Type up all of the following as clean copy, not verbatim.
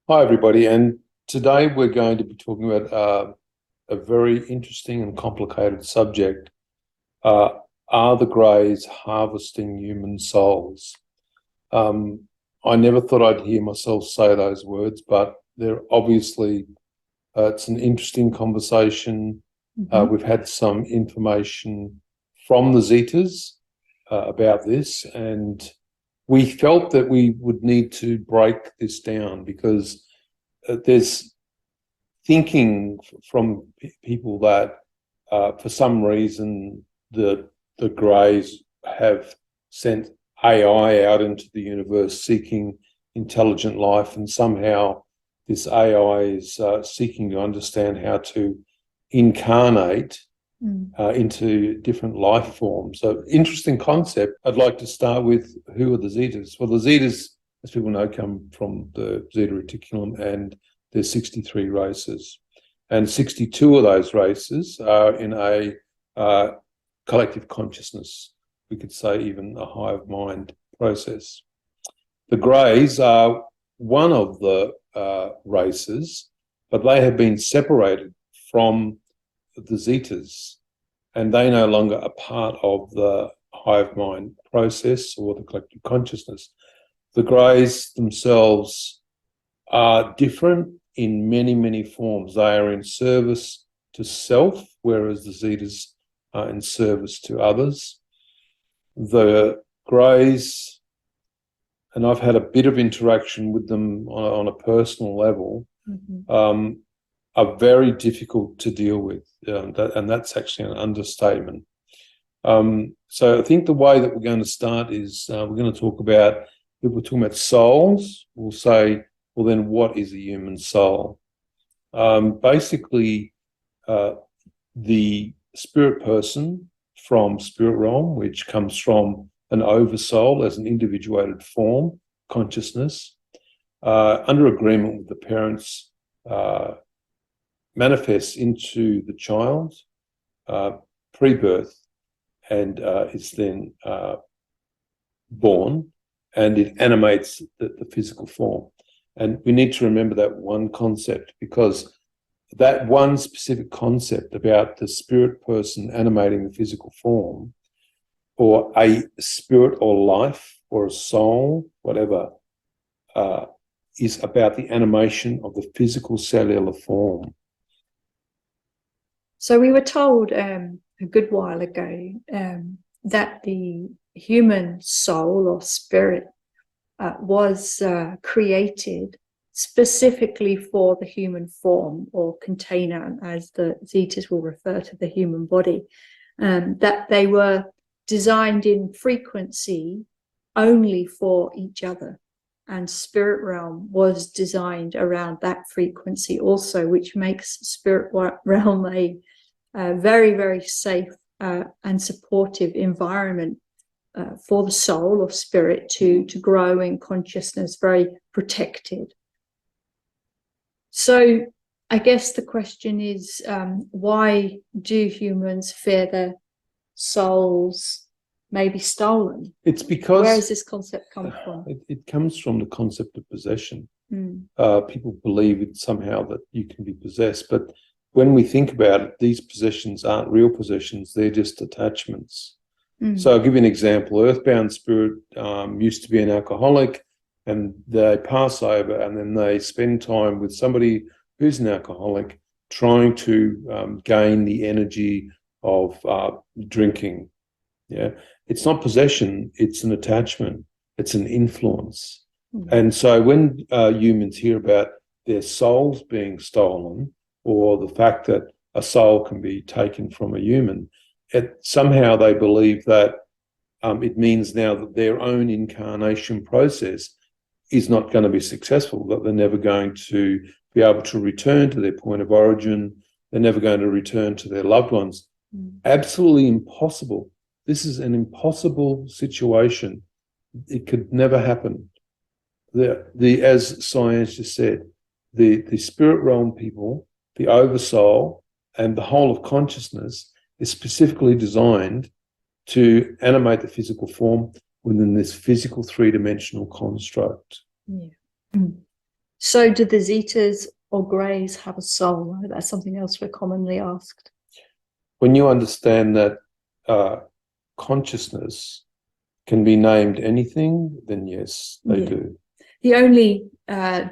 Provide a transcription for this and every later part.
Hi, everybody, and today we're going to be talking about a very interesting and complicated subject. Uh, are the Greys harvesting human souls? Um, I never thought I'd hear myself say those words, but they're obviously, it's an interesting conversation. We've had some information from the Zetas about this, and we felt that we would need to break this down because there's thinking from people that for some reason the Greys have sent AI out into the universe seeking intelligent life, and somehow this AI is seeking to understand how to incarnate into different life forms. So interesting concept. I'd like to start with, who are the Zetas? Well, the Zetas, as people know, come from the Zeta Reticulum, and there's 63 races. And 62 of those races are in a collective consciousness, we could say even a hive mind process. The Greys are one of the races, but they have been separated from the Zetas, and they no longer are part of the hive mind process or the collective consciousness. The Greys themselves are different in many, many forms. They are in service to self, whereas the Zetas are in service to others. The Greys, and I've had a bit of interaction with them on a personal level, are very difficult to deal with, and that's actually an understatement. So I think the way that we're going to start is we're going to talk about, if we're talking about souls, we'll say, well, then what is a human soul? Basically, the spirit person from spirit realm, which comes from an oversoul as an individuated form, consciousness, under agreement with the parents, manifests into the child pre-birth, and is then born, and it animates the physical form. And we need to remember that one concept, because that one specific concept about the spirit person animating the physical form, or a spirit or life or a soul, whatever, is about the animation of the physical cellular form. So we were told a good while ago that the human soul or spirit was created specifically for the human form or container, as the Zetas will refer to the human body, that they were designed in frequency only for each other. And spirit realm was designed around that frequency also, which makes spirit realm a very, very safe and supportive environment for the soul or spirit to grow in consciousness, very protected. So I guess the question is, why do humans fear their souls may be stolen? It's because, where does this concept come from? It comes from the concept of possession. People believe it somehow that you can be possessed, but when we think about it, these possessions aren't real possessions, they're just attachments. So I'll give you an example. Earthbound spirit used to be an alcoholic, and they pass over, and then they spend time with somebody who's an alcoholic, trying to gain the energy of drinking. Yeah, it's not possession, it's an attachment, it's an influence. And so when humans hear about their souls being stolen, or the fact that a soul can be taken from a human, somehow they believe that it means now that their own incarnation process is not going to be successful, that they're never going to be able to return to their point of origin, they're never going to return to their loved ones. Absolutely impossible. This is an impossible situation. It could never happen. As science just said, the spirit realm people, the oversoul, and the whole of consciousness is specifically designed to animate the physical form within this physical three-dimensional construct. So do the Zetas or Greys have a soul? That's something else we're commonly asked. When you understand that consciousness can be named anything, then yes, they do. The only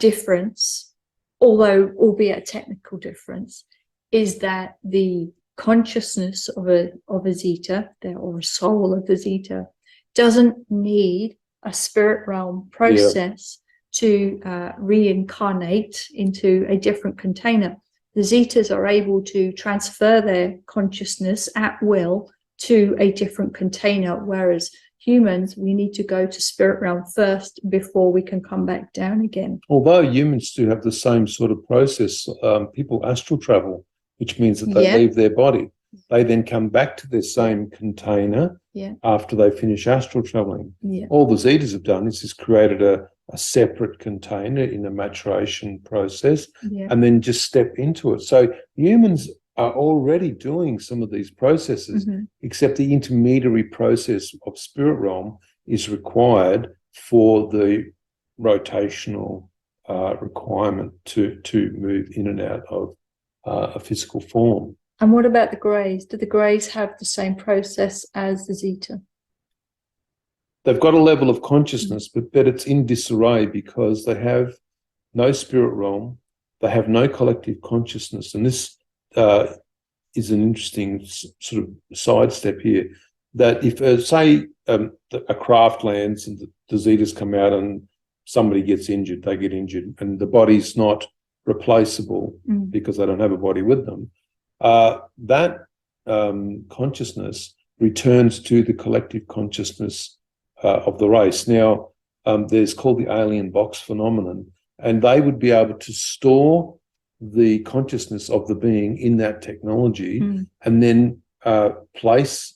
difference, although albeit a technical difference, is that the consciousness of a Zeta, or a soul of the Zeta, doesn't need a spirit realm process to reincarnate into a different container. The Zetas are able to transfer their consciousness at will to a different container, whereas humans, we need to go to spirit realm first before we can come back down again. Although humans do have the same sort of process, people astral travel, which means that they leave their body. They then come back to their same container after they finish astral traveling. All the Zetas have done is created a separate container in a maturation process and then just step into it. So humans are already doing some of these processes, except the intermediary process of spirit realm is required for the rotational requirement to move in and out of a physical form. And what about the Greys? Do the Greys have the same process as the Zeta? They've got a level of consciousness, but it's in disarray because they have no spirit realm, they have no collective consciousness. And this is an interesting sort of sidestep here, that if, say, a craft lands and the Zetas come out and somebody gets injured, they get injured, and the body's not replaceable because they don't have a body with them, that consciousness returns to the collective consciousness of the race. Now, there's called the alien box phenomenon, and they would be able to store the consciousness of the being in that technology and then once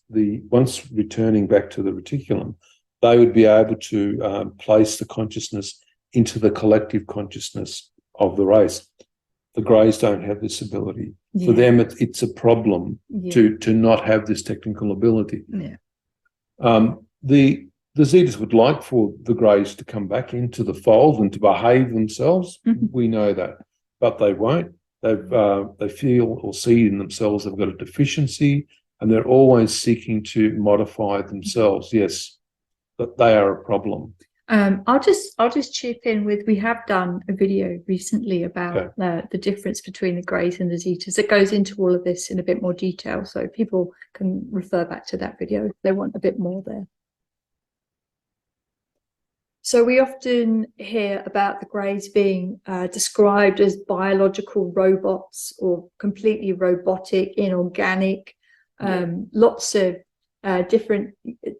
returning back to the reticulum, they would be able to place the consciousness into the collective consciousness of the race. The Greys don't have this ability. For them, it's a problem to not have this technical ability. The Zetas would like for the Greys to come back into the fold and to behave themselves. We know that, but they won't. They feel or see in themselves they've got a deficiency, and they're always seeking to modify themselves. Yes, but they are a problem. I'll just chip in with, we have done a video recently about the difference between the Greys and the Zetas. It goes into all of this in a bit more detail, so people can refer back to that video if they want a bit more there. So we often hear about the Greys being described as biological robots or completely robotic, inorganic, lots of different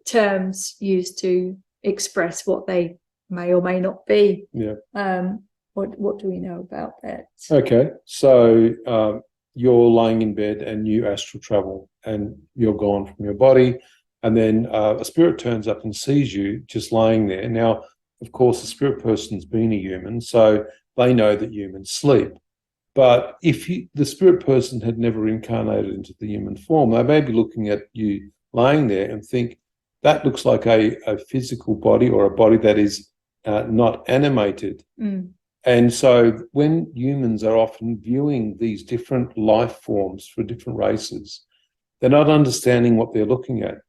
terms used to express what they may or may not be. What do we know about that? Okay, so you're lying in bed and you astral travel and you're gone from your body, and then a spirit turns up and sees you just lying there. Now, of course, the spirit person's been a human, so they know that humans sleep. But if the spirit person had never incarnated into the human form, they may be looking at you lying there and think, that looks like a physical body or a body that is not animated. And so when humans are often viewing these different life forms for different races, they're not understanding what they're looking at.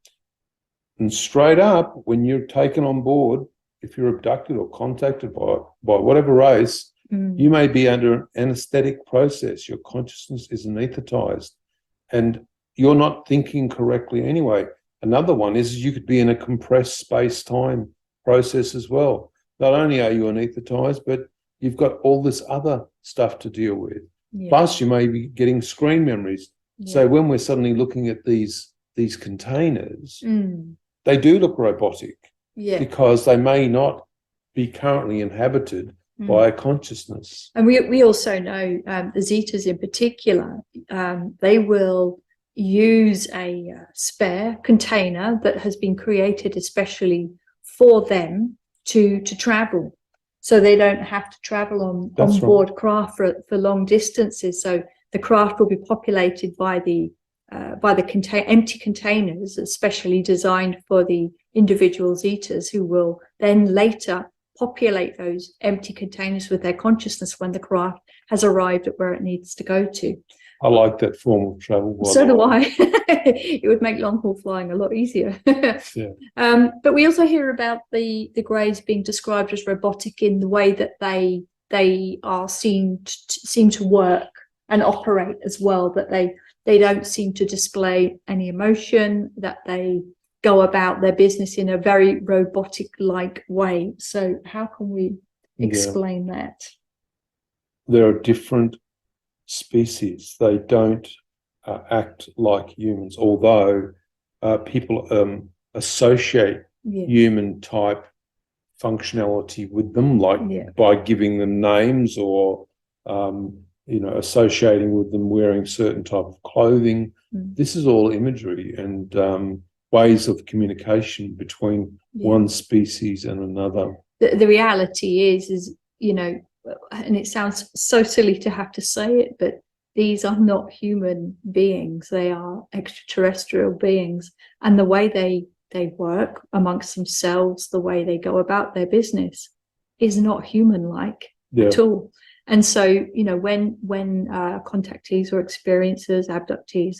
And straight up, when you're taken on board, if you're abducted or contacted by whatever race, you may be under an anesthetic process. Your consciousness is anesthetized and you're not thinking correctly anyway. Another one is you could be in a compressed space-time process as well. Not only are you anesthetized, but you've got all this other stuff to deal with. Plus, you may be getting screen memories. So when we're suddenly looking at these containers, they do look robotic because they may not be currently inhabited by a consciousness. And we also know the Zetas in particular, they will use a spare container that has been created especially for them to travel, so they don't have to travel on board craft for long distances. So the craft will be populated by the empty containers, especially designed for the individual Zetas, who will then later populate those empty containers with their consciousness when the craft has arrived at where it needs to go to. I like that form of travel. So do I. It would make long haul flying a lot easier. Yeah. But we also hear about the greys being described as robotic in the way that they are seem to work and operate as well, that they don't seem to display any emotion, that they go about their business in a very robotic-like way. So how can we explain that? There are different species. They don't act like humans, although people associate human type functionality with them, like by giving them names or associating with them wearing certain type of clothing. This is all imagery and ways of communication between one species and another. The reality is and it sounds so silly to have to say it, but these are not human beings. They are extraterrestrial beings, and the way they work amongst themselves, the way they go about their business is not human-like at all. And so, when contactees or experiencers, abductees,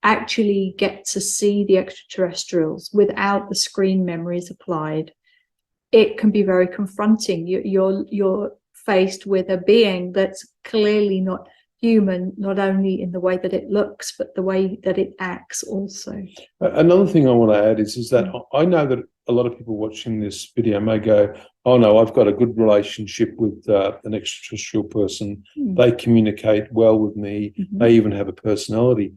actually get to see the extraterrestrials without the screen memories applied, it can be very confronting. You're faced with a being that's clearly not human, not only in the way that it looks, but the way that it acts also. Another thing I want to add is that I know that a lot of people watching this video may go, oh no, I've got a good relationship with an extraterrestrial person. They communicate well with me. They even have a personality.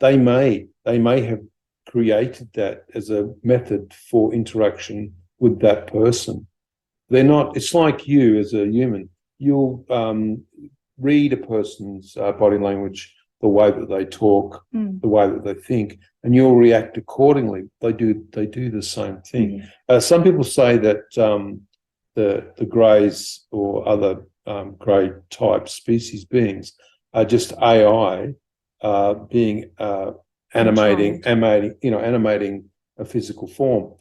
They may have created that as a method for interaction with that person. They're not, it's like you as a human. You'll read a person's body language, the way that they talk, the way that they think, and you'll react accordingly. They do the same thing. Some people say that the greys or other grey type species beings are just AI being animating a physical form.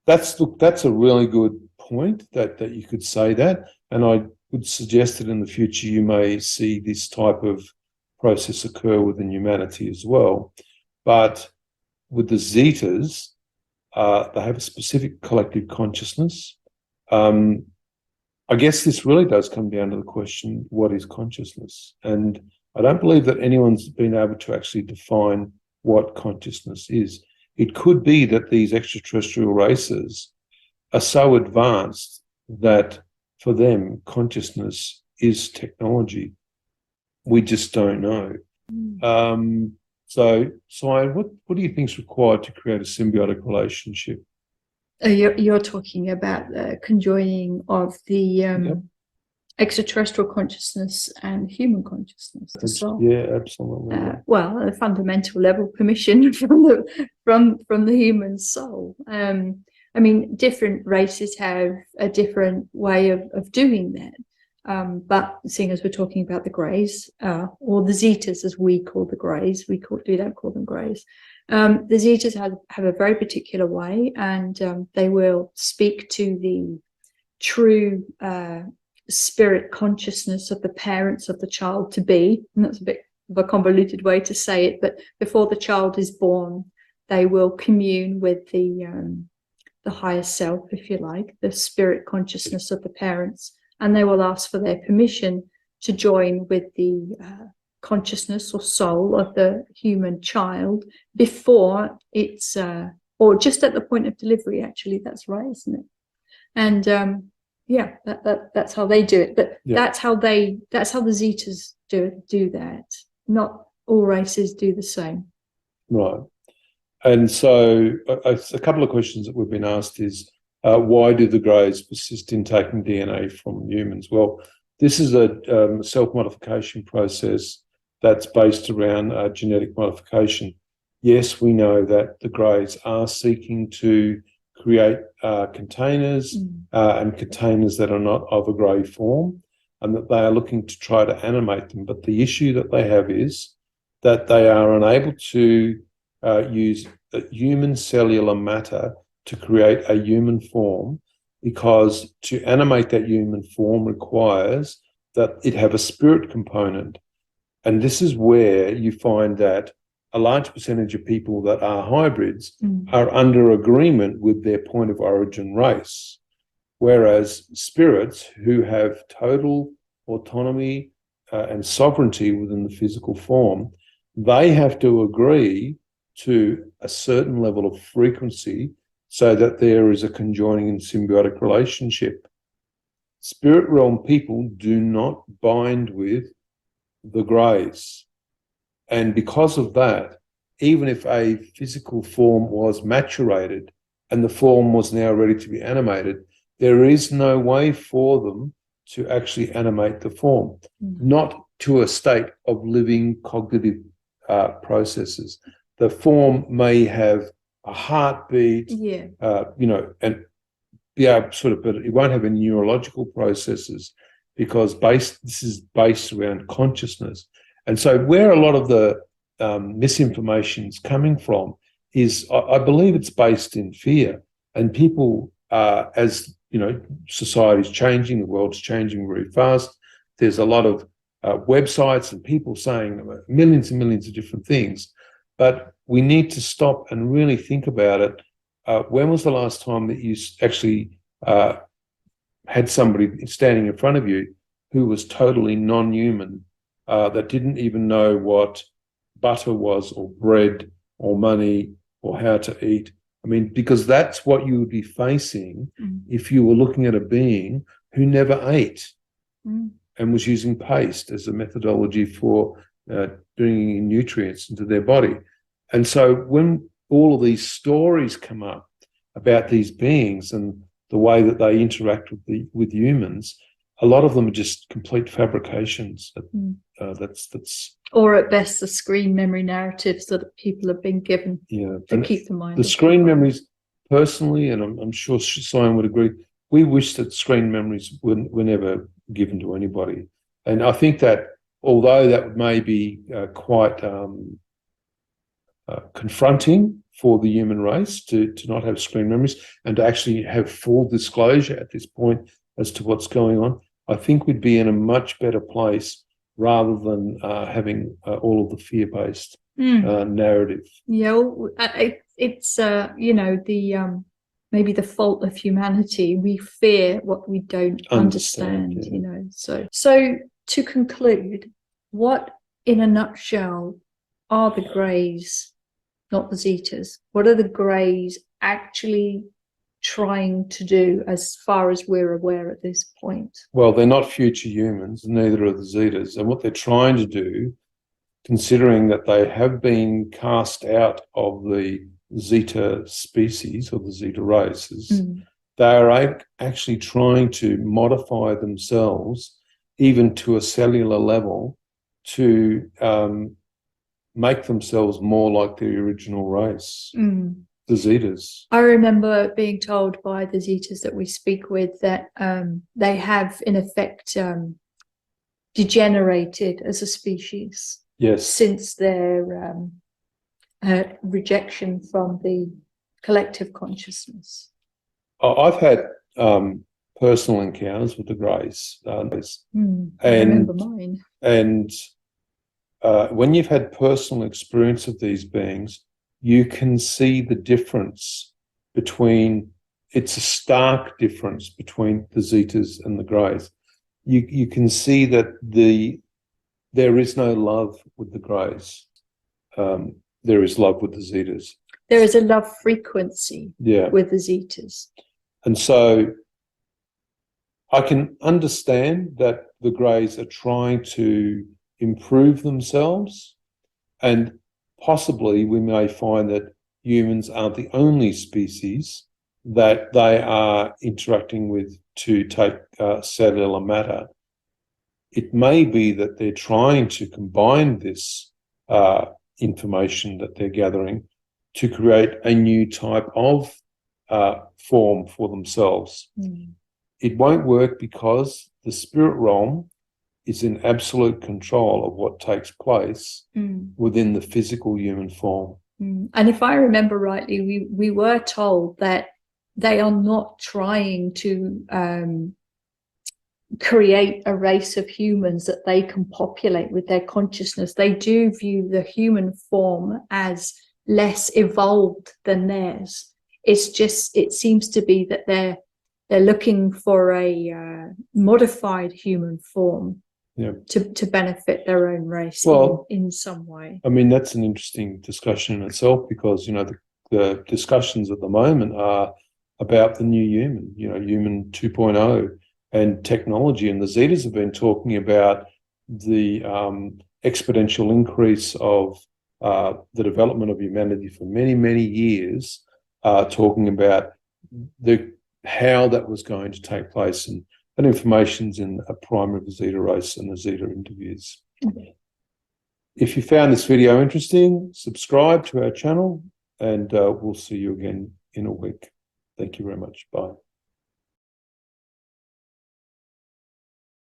That's a really good point that you could say that, and I would suggest that in the future you may see this type of process occur within humanity as well. But with the Zetas, they have a specific collective consciousness. I guess this really does come down to the question, what is consciousness? And I don't believe that anyone's been able to actually define what consciousness is. It could be that these extraterrestrial races are so advanced that for them, consciousness is technology. We just don't know. So, what do you think is required to create a symbiotic relationship? You're talking about the conjoining of the extraterrestrial consciousness and human consciousness. Yeah, absolutely. Well, at a fundamental level, permission from the human soul. I mean, different races have a different way of doing that. But seeing as we're talking about the greys, or the Zetas, as we call the greys, we don't call them greys. The Zetas have a very particular way, and they will speak to the true spirit consciousness of the parents of the child to be. And that's a bit of a convoluted way to say it, but before the child is born, they will commune with the higher self, if you like, the spirit consciousness of the parents, and they will ask for their permission to join with the consciousness or soul of the human child before it's or just at the point of delivery. Actually, that's right, isn't it? And that's how they do it. But that's how the Zetas do that. Not all races do the same. Right. And so a couple of questions that we've been asked is, why do the greys persist in taking DNA from humans? Well, this is a self-modification process that's based around genetic modification. Yes, we know that the greys are seeking to create containers and containers that are not of a grey form, and that they are looking to try to animate them. But the issue that they have is that they are unable to use human cellular matter to create a human form, because to animate that human form requires that it have a spirit component. And this is where you find that a large percentage of people that are hybrids are under agreement with their point of origin race, whereas spirits who have total autonomy and sovereignty within the physical form, they have to agree to a certain level of frequency so that there is a conjoining and symbiotic relationship. Spirit realm people do not bind with the greys. And because of that, even if a physical form was maturated and the form was now ready to be animated, there is no way for them to actually animate the form, not to a state of living cognitive processes. The form may have a heartbeat, and be able sort of, but it won't have any neurological processes because this is based around consciousness. And so where a lot of the misinformation is coming from is, I believe it's based in fear. And people, as society's changing, the world's changing very fast. There's a lot of websites and people saying millions and millions of different things. But we need to stop and really think about it. When was the last time that you actually had somebody standing in front of you who was totally non-human, that didn't even know what butter was, or bread, or money, or how to eat? I mean, because that's what you would be facing if you were looking at a being who never ate and was using paste as a methodology for bringing in nutrients into their body. And so when all of these stories come up about these beings and the way that they interact with humans, a lot of them are just complete fabrications. That's or at best the screen memory narratives that people have been given to keep the mind. The screen memories, personally, and I'm sure Simon would agree, we wish that screen memories were never given to anybody. And I think that although that may be quite confronting for the human race to not have screen memories and to actually have full disclosure at this point as to what's going on, I think we'd be in a much better place rather than having all of the fear-based narrative. Yeah, it's maybe the fault of humanity. We fear what we don't understand. So to conclude, what, in a nutshell, are the greys, not the Zetas? What are the greys actually trying to do as far as we're aware at this point? Well, they're not future humans, neither are the Zetas. And what they're trying to do, considering that they have been cast out of the Zeta species or the Zeta races, they are actually trying to modify themselves even to a cellular level to make themselves more like the original race. The Zetas. I remember being told by the Zetas that we speak with that they have, in effect, degenerated as a species. Yes. Since their rejection from the collective consciousness. I've had personal encounters with the greys. I remember mine. And when you've had personal experience of these beings, you can see the difference between, it's a stark difference between the Zetas and the greys. You can see that there is no love with the greys. There is love with the Zetas. There is a love frequency with the Zetas. And so I can understand that the greys are trying to improve themselves, and possibly we may find that humans aren't the only species that they are interacting with to take cellular matter. It may be that they're trying to combine this information that they're gathering to create a new type of form for themselves. It won't work because the spirit realm is in absolute control of what takes place within the physical human form. And if I remember rightly, we were told that they are not trying to create a race of humans that they can populate with their consciousness. They do view the human form as less evolved than theirs. It's just, it seems to be that they're looking for a modified human form, yeah, to benefit their own race, well, in some way. I mean, that's an interesting discussion in itself, because, you know, the discussions at the moment are about the new human, you know, human 2.0 and technology. And the Zetas have been talking about the exponential increase of the development of humanity for many, many years, talking about how that was going to take place. And that information's in a primer of the Zeta race and the Zeta interviews. Okay. If you found this video interesting, subscribe to our channel, and we'll see you again in a week. Thank you very much. Bye.